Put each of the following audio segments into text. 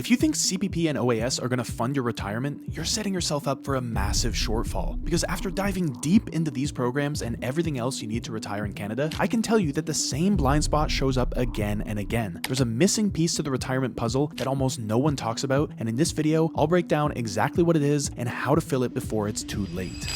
If you think CPP and OAS are going to fund your retirement, you're setting yourself up for a massive shortfall. Because after diving deep into these programs and everything else you need to retire in Canada, I can tell you that the same blind spot shows up again and again. There's a missing piece to the retirement puzzle that almost no one talks about, and in this video, I'll break down exactly what it is and how to fill it before it's too late.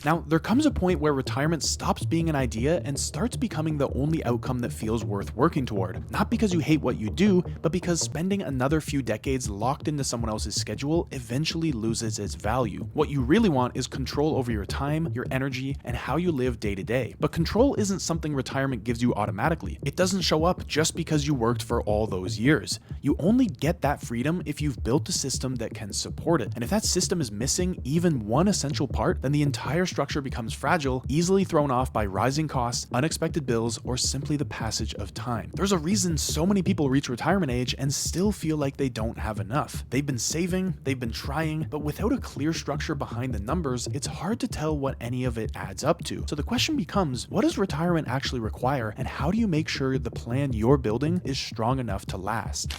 Now, there comes a point where retirement stops being an idea and starts becoming the only outcome that feels worth working toward. Not because you hate what you do, but because spending another few decades locked into someone else's schedule eventually loses its value. What you really want is control over your time, your energy, and how you live day to day. But control isn't something retirement gives you automatically. It doesn't show up just because you worked for all those years. You only get that freedom if you've built a system that can support it. And if that system is missing even one essential part, then the entire structure becomes fragile, easily thrown off by rising costs, unexpected bills, or simply the passage of time. There's a reason so many people reach retirement age and still feel like they don't have enough. They've been saving, they've been trying, but without a clear structure behind the numbers, it's hard to tell what any of it adds up to. So the question becomes, what does retirement actually require, and how do you make sure the plan you're building is strong enough to last?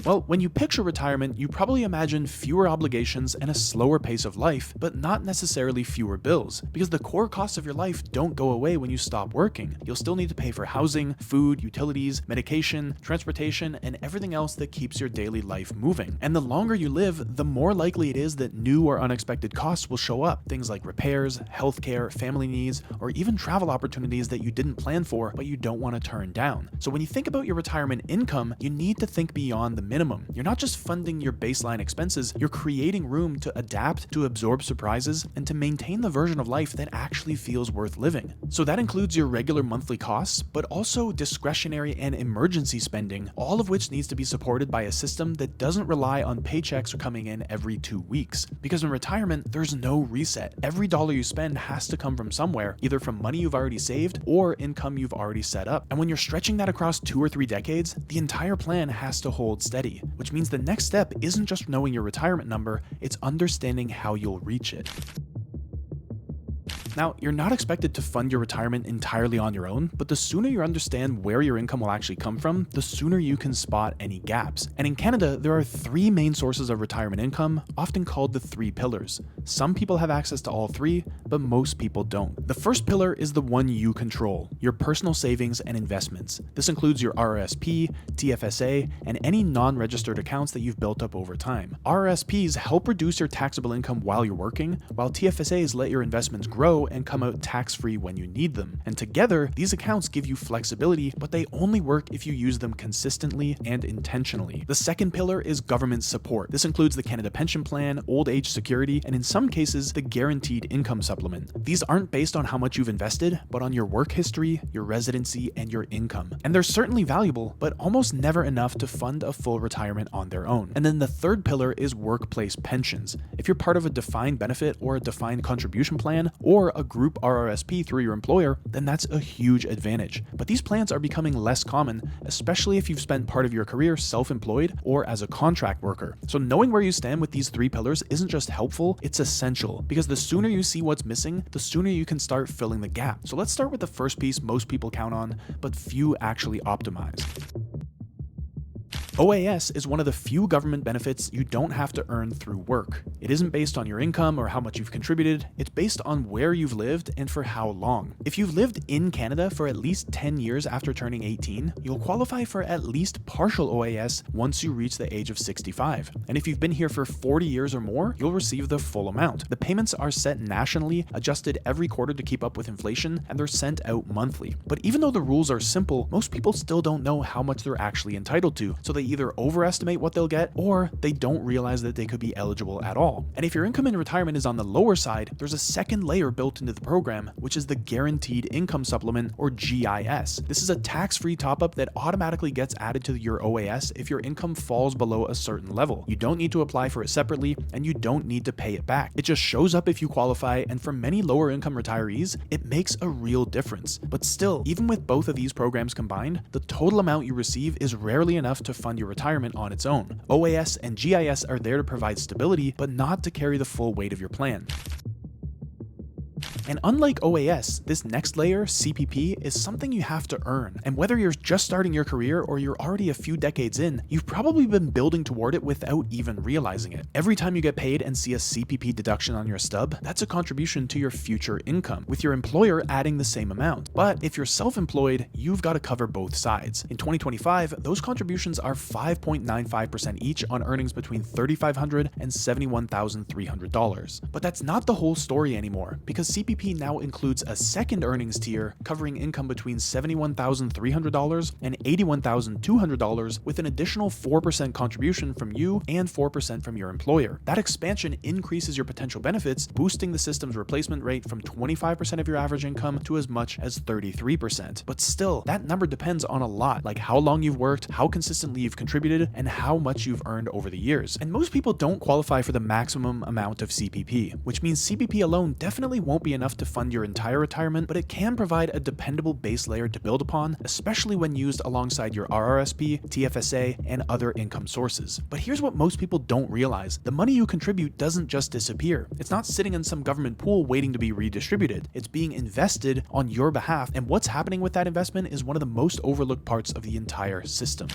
Well, when you picture retirement, you probably imagine fewer obligations and a slower pace of life, but not necessarily fewer bills, because the core costs of your life don't go away when you stop working. You'll still need to pay for housing, food, utilities, medication, transportation, and everything else that keeps your daily life moving. And the longer you live, the more likely it is that new or unexpected costs will show up. Things like repairs, healthcare, family needs, or even travel opportunities that you didn't plan for, but you don't want to turn down. So when you think about your retirement income, you need to think beyond the minimum. You're not just funding your baseline expenses, you're creating room to adapt, to absorb surprises, and to maintain the version of life that actually feels worth living. So that includes your regular monthly costs, but also discretionary and emergency spending, all of which needs to be supported by a system that doesn't rely on paychecks coming in every 2 weeks. Because in retirement, there's no reset. Every dollar you spend has to come from somewhere, either from money you've already saved or income you've already set up. And when you're stretching that across 2 or 3 decades, the entire plan has to hold steady. Which means the next step isn't just knowing your retirement number, it's understanding how you'll reach it. Now, you're not expected to fund your retirement entirely on your own, but the sooner you understand where your income will actually come from, the sooner you can spot any gaps. And in Canada, there are 3 main sources of retirement income, often called the 3 pillars. Some people have access to all 3, but most people don't. The first pillar is the one you control, your personal savings and investments. This includes your RRSP, TFSA, and any non-registered accounts that you've built up over time. RRSPs help reduce your taxable income while you're working, while TFSAs let your investments grow and come out tax-free when you need them. And together, these accounts give you flexibility, but they only work if you use them consistently and intentionally. The second pillar is government support. This includes the Canada Pension Plan, Old Age Security, and in some cases, the Guaranteed Income Supplement. These aren't based on how much you've invested, but on your work history, your residency, and your income. And they're certainly valuable, but almost never enough to fund a full retirement on their own. And then the third pillar is workplace pensions. If you're part of a defined benefit or a defined contribution plan, or a group RRSP through your employer, then that's a huge advantage. But these plans are becoming less common, especially if you've spent part of your career self-employed or as a contract worker. So knowing where you stand with these 3 pillars isn't just helpful, it's essential, because the sooner you see what's missing, the sooner you can start filling the gap. So let's start with the first piece most people count on, but few actually optimize. OAS is one of the few government benefits you don't have to earn through work. It isn't based on your income or how much you've contributed, it's based on where you've lived and for how long. If you've lived in Canada for at least 10 years after turning 18, you'll qualify for at least partial OAS once you reach the age of 65. And if you've been here for 40 years or more, you'll receive the full amount. The payments are set nationally, adjusted every quarter to keep up with inflation, and they're sent out monthly. But even though the rules are simple, most people still don't know how much they're actually entitled to, so they either overestimate what they'll get or they don't realize that they could be eligible at all. And if your income in retirement is on the lower side, there's a second layer built into the program, which is the Guaranteed Income Supplement, or GIS. This is a tax-free top-up that automatically gets added to your OAS if your income falls below a certain level. You don't need to apply for it separately, and you don't need to pay it back. It just shows up if you qualify, and for many lower income retirees, it makes a real difference. But still, even with both of these programs combined, the total amount you receive is rarely enough to fund your retirement on its own. OAS and GIS are there to provide stability, but not to carry the full weight of your plan. And unlike OAS, this next layer, CPP, is something you have to earn. And whether you're just starting your career or you're already a few decades in, you've probably been building toward it without even realizing it. Every time you get paid and see a CPP deduction on your stub, that's a contribution to your future income, with your employer adding the same amount. But if you're self-employed, you've got to cover both sides. In 2025, those contributions are 5.95% each on earnings between $3,500 and $71,300. But that's not the whole story anymore, because CPP now includes a second earnings tier covering income between $71,300 and $81,200 with an additional 4% contribution from you and 4% from your employer. That expansion increases your potential benefits, boosting the system's replacement rate from 25% of your average income to as much as 33%. But still, that number depends on a lot, like how long you've worked, how consistently you've contributed, and how much you've earned over the years. And most people don't qualify for the maximum amount of CPP, which means CPP alone definitely won't be enough to fund your entire retirement, but it can provide a dependable base layer to build upon, especially when used alongside your RRSP, TFSA, and other income sources. But here's what most people don't realize. The money you contribute doesn't just disappear. It's not sitting in some government pool waiting to be redistributed. It's being invested on your behalf, and what's happening with that investment is one of the most overlooked parts of the entire system.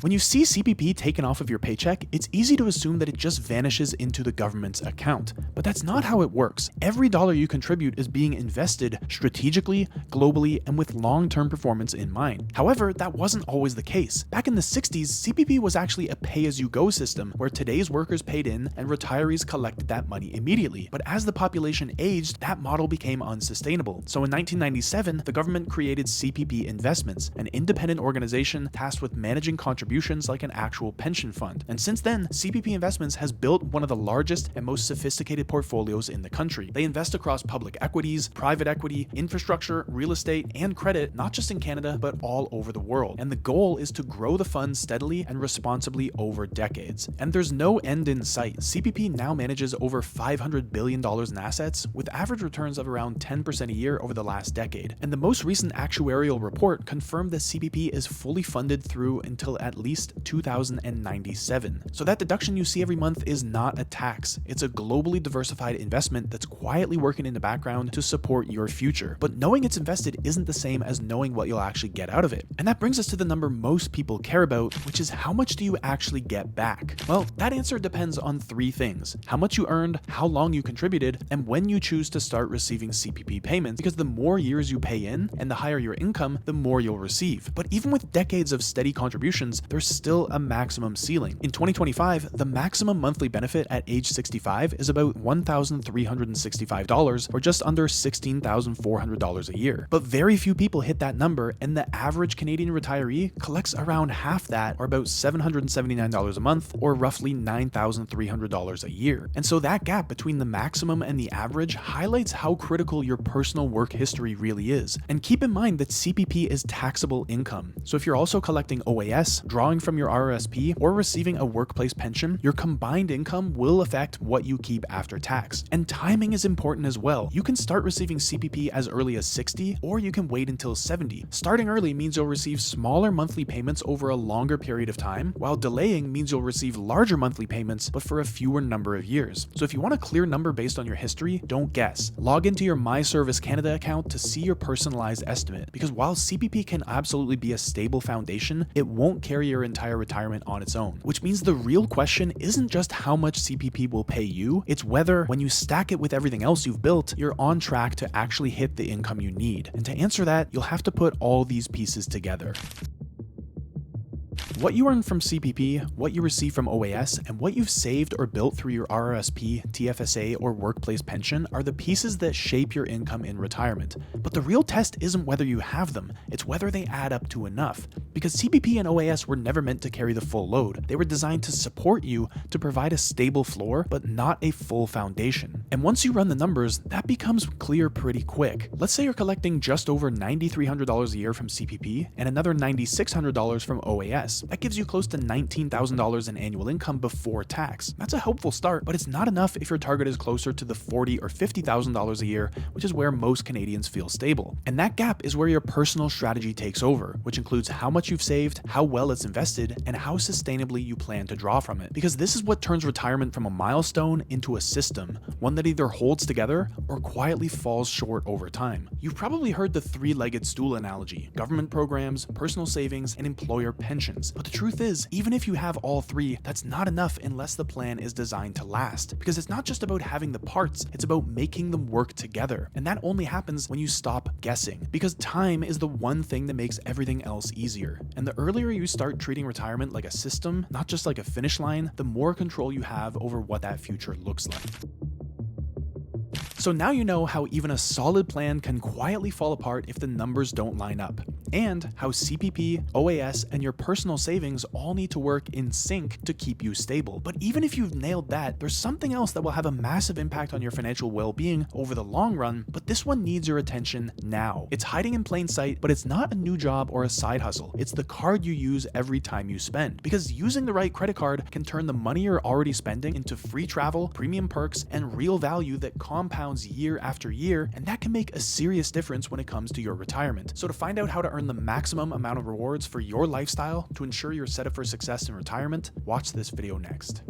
When you see CPP taken off of your paycheck, it's easy to assume that it just vanishes into the government's account. But that's not how it works. Every dollar you contribute is being invested strategically, globally, and with long-term performance in mind. However, that wasn't always the case. Back in the 60s, CPP was actually a pay-as-you-go system where today's workers paid in and retirees collected that money immediately. But as the population aged, that model became unsustainable. So in 1997, the government created CPP Investments, an independent organization tasked with managing contributions like an actual pension fund. And since then, CPP Investments has built one of the largest and most sophisticated portfolios in the country. They invest across public equities, private equity, infrastructure, real estate, and credit, not just in Canada, but all over the world. And the goal is to grow the fund steadily and responsibly over decades. And there's no end in sight. CPP now manages over $500 billion in assets, with average returns of around 10% a year over the last decade. And the most recent actuarial report confirmed that CPP is fully funded through until at least 2097. So that deduction you see every month is not a tax. It's a globally diversified investment that's quietly working in the background to support your future. But knowing it's invested isn't the same as knowing what you'll actually get out of it. And that brings us to the number most people care about, which is how much do you actually get back? Well, that answer depends on three things: how much you earned, how long you contributed, and when you choose to start receiving CPP payments, because the more years you pay in and the higher your income, the more you'll receive. But even with decades of steady contributions, there's still a maximum ceiling. In 2025, the maximum monthly benefit at age 65 is about $1,365, or just under $16,400 a year. But very few people hit that number, and the average Canadian retiree collects around half that, or about $779 a month, or roughly $9,300 a year. And so that gap between the maximum and the average highlights how critical your personal work history really is. And keep in mind that CPP is taxable income. So if you're also collecting OAS, drawing from your RRSP, or receiving a workplace pension, your combined income will affect what you keep after tax. And timing is important as well. You can start receiving CPP as early as 60, or you can wait until 70. Starting early means you'll receive smaller monthly payments over a longer period of time, while delaying means you'll receive larger monthly payments, but for a fewer number of years. So if you want a clear number based on your history, don't guess. Log into your My Service Canada account to see your personalized estimate, because while CPP can absolutely be a stable foundation, it won't carry your entire retirement on its own. Which means the real question isn't just how much CPP will pay you, it's whether, when you stack it with everything else you've built, you're on track to actually hit the income you need. And to answer that, you'll have to put all these pieces together. What you earn from CPP, what you receive from OAS, and what you've saved or built through your RRSP, TFSA, or workplace pension are the pieces that shape your income in retirement. But the real test isn't whether you have them, it's whether they add up to enough. Because CPP and OAS were never meant to carry the full load. They were designed to support you to provide a stable floor, but not a full foundation. And once you run the numbers, that becomes clear pretty quick. Let's say you're collecting just over $9,300 a year from CPP and another $9,600 from OAS. That gives you close to $19,000 in annual income before tax. That's a helpful start, but it's not enough if your target is closer to the $40,000 or $50,000 a year, which is where most Canadians feel stable. And that gap is where your personal strategy takes over, which includes how much you've saved, how well it's invested, and how sustainably you plan to draw from it. Because this is what turns retirement from a milestone into a system, one that either holds together or quietly falls short over time. You've probably heard the three-legged stool analogy: government programs, personal savings, and employer pensions. But the truth is, even if you have all three, that's not enough unless the plan is designed to last. Because it's not just about having the parts, it's about making them work together. And that only happens when you stop guessing. Because time is the one thing that makes everything else easier. And the earlier you start treating retirement like a system, not just like a finish line, the more control you have over what that future looks like. So now you know how even a solid plan can quietly fall apart if the numbers don't line up, and how CPP, OAS, and your personal savings all need to work in sync to keep you stable. But even if you've nailed that, there's something else that will have a massive impact on your financial well-being over the long run, but this one needs your attention now. It's hiding in plain sight, but it's not a new job or a side hustle. It's the card you use every time you spend. Because using the right credit card can turn the money you're already spending into free travel, premium perks, and real value that compounds year after year, and that can make a serious difference when it comes to your retirement. So to find out how to earn the maximum amount of rewards for your lifestyle to ensure you're set up for success in retirement, watch this video next.